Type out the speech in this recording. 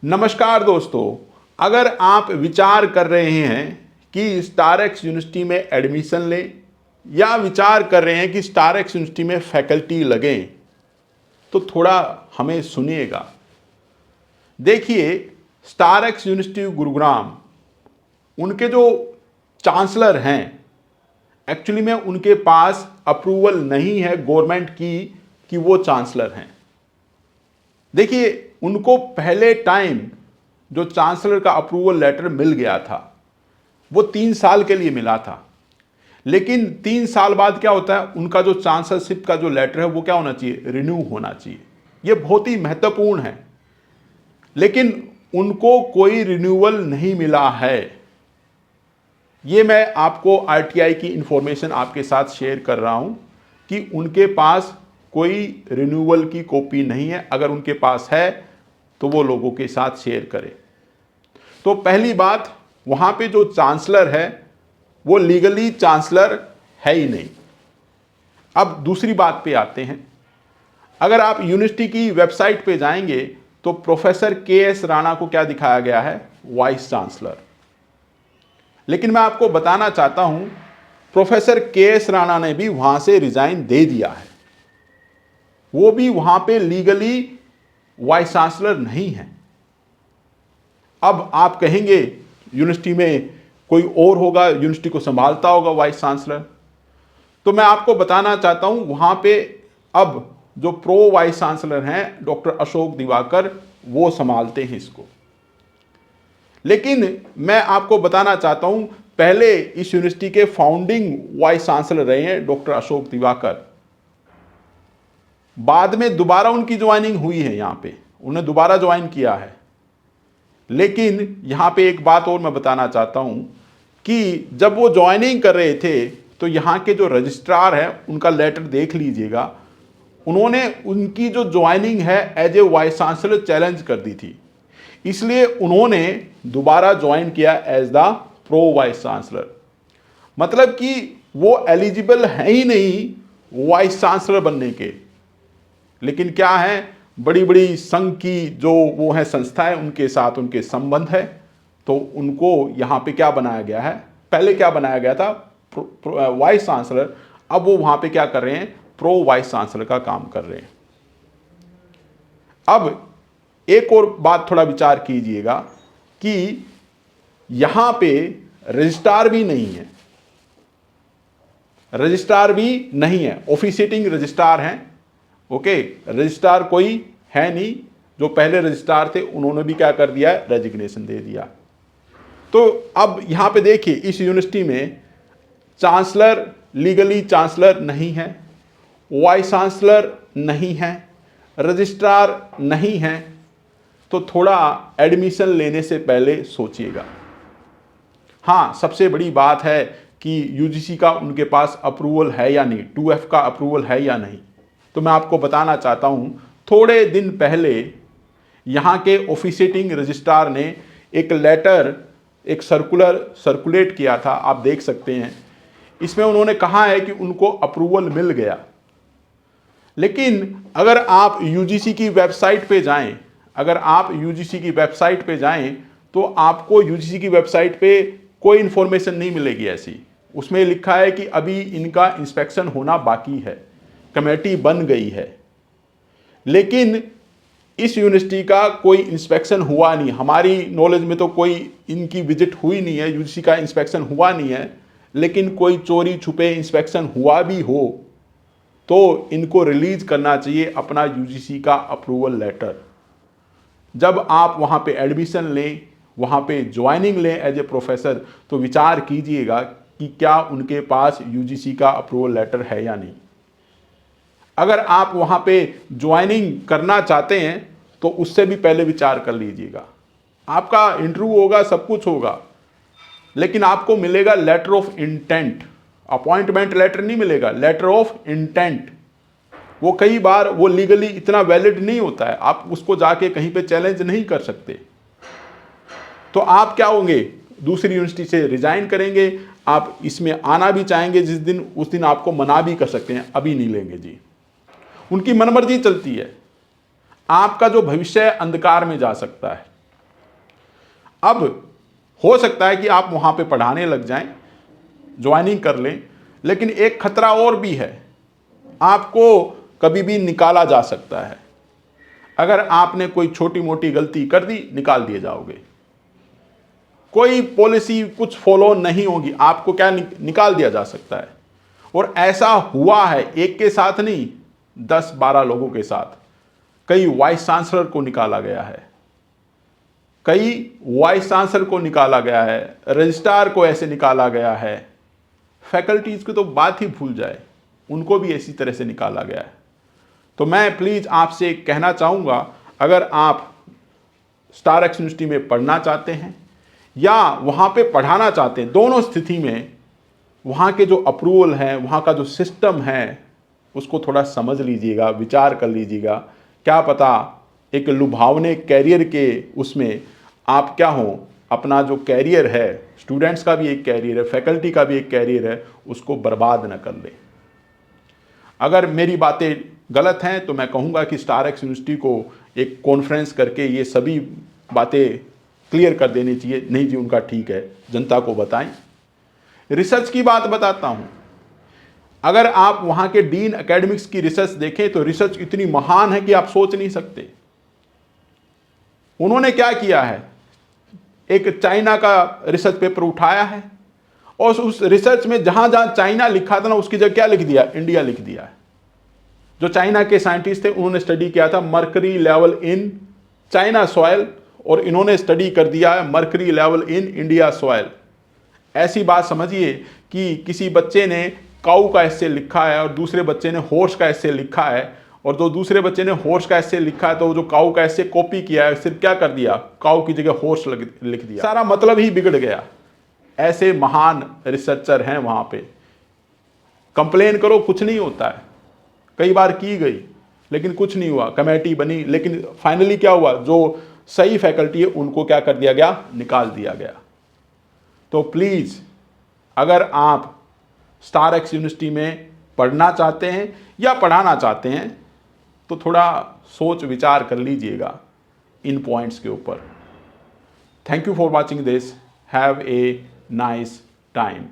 नमस्कार दोस्तों, अगर आप विचार कर रहे हैं कि स्टारएक्स यूनिवर्सिटी में एडमिशन लें या विचार कर रहे हैं कि स्टारएक्स यूनिवर्सिटी में फैकल्टी लगें, तो थोड़ा हमें सुनिएगा। देखिए, स्टारएक्स यूनिवर्सिटी गुरुग्राम, उनके जो चांसलर हैं, एक्चुअली में उनके पास अप्रूवल नहीं है गवर्नमेंट की कि वो चांसलर हैं। देखिए, उनको पहले टाइम जो चांसलर का अप्रूवल लेटर मिल गया था वो 3 साल के लिए मिला था, लेकिन 3 साल बाद क्या होता है, उनका जो चांसलरशिप का जो लेटर है वो क्या होना चाहिए, रिन्यू होना चाहिए। ये बहुत ही महत्वपूर्ण है, लेकिन उनको कोई रिन्यूअल नहीं मिला है। ये मैं आपको आरटीआई की इंफॉर्मेशन आपके साथ शेयर कर रहा हूं कि उनके पास कोई रिन्यूअल की कॉपी नहीं है। अगर उनके पास है तो वो लोगों के साथ शेयर करें। तो पहली बात, वहां पे जो चांसलर है वो लीगली चांसलर है ही नहीं। अब दूसरी बात पे आते हैं। अगर आप यूनिवर्सिटी की वेबसाइट पे जाएंगे तो प्रोफेसर के.एस. राणा को क्या दिखाया गया है, वाइस चांसलर। लेकिन मैं आपको बताना चाहता हूं, प्रोफेसर के.एस. राणा ने भी वहां से रिजाइन दे दिया है। वो भी वहां पे लीगली वाइस चांसलर नहीं है। अब आप कहेंगे यूनिवर्सिटी में कोई और होगा, यूनिवर्सिटी को संभालता होगा वाइस चांसलर। तो मैं आपको बताना चाहता हूं, वहां पे अब जो प्रो वाइस चांसलर हैं डॉक्टर अशोक दिवाकर, वो संभालते हैं इसको। लेकिन मैं आपको बताना चाहता हूं, पहले इस यूनिवर्सिटी के फाउंडिंग वाइस चांसलर रहे हैं डॉक्टर अशोक दिवाकर। बाद में दोबारा उनकी ज्वाइनिंग हुई है, यहां पे उन्हें दोबारा ज्वाइन किया है। लेकिन यहां पे एक बात और मैं बताना चाहता हूं कि जब वो ज्वाइनिंग कर रहे थे तो यहां के जो रजिस्ट्रार हैं उनका लेटर देख लीजिएगा। उन्होंने उनकी जो ज्वाइनिंग है as a vice chancellor challenge कर दी थी, इसलिए उन्होंने दोबारा ज्वाइन किया as the pro vice chancellor. मतलब कि वो एलिजिबल है ही नहीं वाइस चांसलर बनने के। लेकिन क्या है, बड़ी बड़ी संघ की जो वो है संस्थाएं, उनके साथ उनके संबंध है, तो उनको यहाँ पे क्या बनाया गया है, पहले क्या बनाया गया था, वाइस चांसलर। अब वो वहाँ पे क्या कर रहे हैं, प्रो वाइस चांसलर का काम कर रहे हैं। अब एक और बात थोड़ा विचार कीजिएगा कि यहाँ पे रजिस्ट्रार भी नहीं है, रजिस्ट्रार भी नहीं है, ऑफिशिएटिंग रजिस्ट्रार हैं। ओके, रजिस्ट्रार कोई है नहीं। जो पहले रजिस्ट्रार थे उन्होंने भी क्या कर दिया है, रेजिग्नेशन दे दिया। तो अब यहां पे देखिए, इस यूनिवर्सिटी में चांसलर लीगली चांसलर नहीं है, वाइस चांसलर नहीं है, रजिस्ट्रार नहीं है। तो थोड़ा एडमिशन लेने से पहले सोचिएगा। हाँ, सबसे बड़ी बात है कि यूजीसी का उनके पास अप्रूवल है या नहीं, 2F का अप्रूवल है या नहीं। तो मैं आपको बताना चाहता हूं, थोड़े दिन पहले यहां के ऑफिशिएटिंग रजिस्ट्रार ने एक लेटर, एक सर्कुलेट किया था, आप देख सकते हैं। इसमें उन्होंने कहा है कि उनको अप्रूवल मिल गया। लेकिन अगर आप यूजीसी की वेबसाइट पे जाएं, अगर आप यूजीसी की वेबसाइट पे जाएं तो आपको यूजीसी की वेबसाइट पे कोई इंफॉर्मेशन नहीं मिलेगी ऐसी। उसमें लिखा है कि अभी इनका इंस्पेक्शन होना बाकी है, कमेटी बन गई है। लेकिन इस यूनिवर्सिटी का कोई इंस्पेक्शन हुआ नहीं, हमारी नॉलेज में तो कोई इनकी विजिट हुई नहीं है, यूजीसी का इंस्पेक्शन हुआ नहीं है। लेकिन कोई चोरी छुपे इंस्पेक्शन हुआ भी हो तो इनको रिलीज करना चाहिए अपना यूजीसी का अप्रूवल लेटर। जब आप वहाँ पे एडमिशन लें, वहाँ पे ज्वाइनिंग लें एज ए प्रोफेसर, तो विचार कीजिएगा कि क्या उनके पास यूजीसी का अप्रूवल लेटर है या नहीं। अगर आप वहाँ पे ज्वाइनिंग करना चाहते हैं तो उससे भी पहले विचार कर लीजिएगा। आपका इंटरव्यू होगा, सब कुछ होगा, लेकिन आपको मिलेगा letter of intent. Appointment letter नहीं मिलेगा, लेटर ऑफ इंटेंट। वो कई बार वो लीगली इतना वैलिड नहीं होता है, आप उसको जाके कहीं पे चैलेंज नहीं कर सकते। तो आप क्या होंगे, दूसरी यूनिवर्सिटी से रिजाइन करेंगे। आप इसमें आना भी चाहेंगे जिस दिन, उस दिन आपको मना भी कर सकते हैं, अभी नहीं लेंगे जी। उनकी मनमर्जी चलती है। आपका जो भविष्य है अंधकार में जा सकता है। अब हो सकता है कि आप वहाँ पे पढ़ाने लग जाएं, ज्वाइनिंग कर लें, लेकिन एक खतरा और भी है, आपको कभी भी निकाला जा सकता है। अगर आपने कोई छोटी मोटी गलती कर दी, निकाल दिए जाओगे। कोई पॉलिसी कुछ फॉलो नहीं होगी, आपको क्या निकाल दिया जा सकता है। और ऐसा हुआ है, एक के साथ नहीं, 10-12 लोगों के साथ। कई वाइस चांसलर को निकाला गया है, कई वाइस चांसलर को निकाला गया है, रजिस्ट्रार को ऐसे निकाला गया है। फैकल्टीज की तो बात ही भूल जाए, उनको भी इसी तरह से निकाला गया है। तो मैं प्लीज़ आपसे कहना चाहूँगा, अगर आप स्टारएक्स यूनिवर्सिटी में पढ़ना चाहते हैं या वहाँ पे पढ़ाना चाहते हैं, दोनों स्थिति में वहाँ के जो अप्रूवल हैं, वहाँ का जो सिस्टम है, उसको थोड़ा समझ लीजिएगा, विचार कर लीजिएगा। क्या पता एक लुभावने कैरियर के उसमें आप क्या हो, अपना जो कैरियर है, स्टूडेंट्स का भी एक कैरियर है, फैकल्टी का भी एक कैरियर है, उसको बर्बाद न कर ले। अगर मेरी बातें गलत हैं तो मैं कहूँगा कि स्टारएक्स यूनिवर्सिटी को एक कॉन्फ्रेंस करके ये सभी बातें क्लियर कर देनी चाहिए। नहीं जी, उनका ठीक है, जनता को बताएं। रिसर्च की बात बताता हूँ, अगर आप वहाँ के डीन एकेडमिक्स की रिसर्च देखें तो रिसर्च इतनी महान है कि आप सोच नहीं सकते। उन्होंने क्या किया है, एक चाइना का रिसर्च पेपर उठाया है और उस रिसर्च में जहाँ जहाँ चाइना लिखा था ना, उसकी जगह क्या लिख दिया, इंडिया लिख दिया है। जो चाइना के साइंटिस्ट थे उन्होंने स्टडी किया था mercury level in China soil, और इन्होंने स्टडी कर दिया है mercury level in India soil. ऐसी बात समझिए कि किसी बच्चे ने काऊ का एस्से लिखा है और दूसरे बच्चे ने हॉर्स का एस्से लिखा है, और जो दूसरे बच्चे ने हॉर्स का एस्से लिखा है तो जो काऊ का एस्से कॉपी किया है, सिर्फ क्या कर दिया, काऊ की जगह हॉर्स लिख दिया, सारा मतलब ही बिगड़ गया। ऐसे महान रिसर्चर हैं वहाँ पे। कंप्लेन करो, कुछ नहीं होता है। कई बार की गई लेकिन कुछ नहीं हुआ, कमेटी बनी, लेकिन फाइनली क्या हुआ, जो सही फैकल्टी है उनको क्या कर दिया गया, निकाल दिया गया। तो प्लीज़, अगर आप स्टारएक्स यूनिवर्सिटी में पढ़ना चाहते हैं या पढ़ाना चाहते हैं तो थोड़ा सोच विचार कर लीजिएगा इन पॉइंट्स के ऊपर। Thank you for watching this. Have a nice time.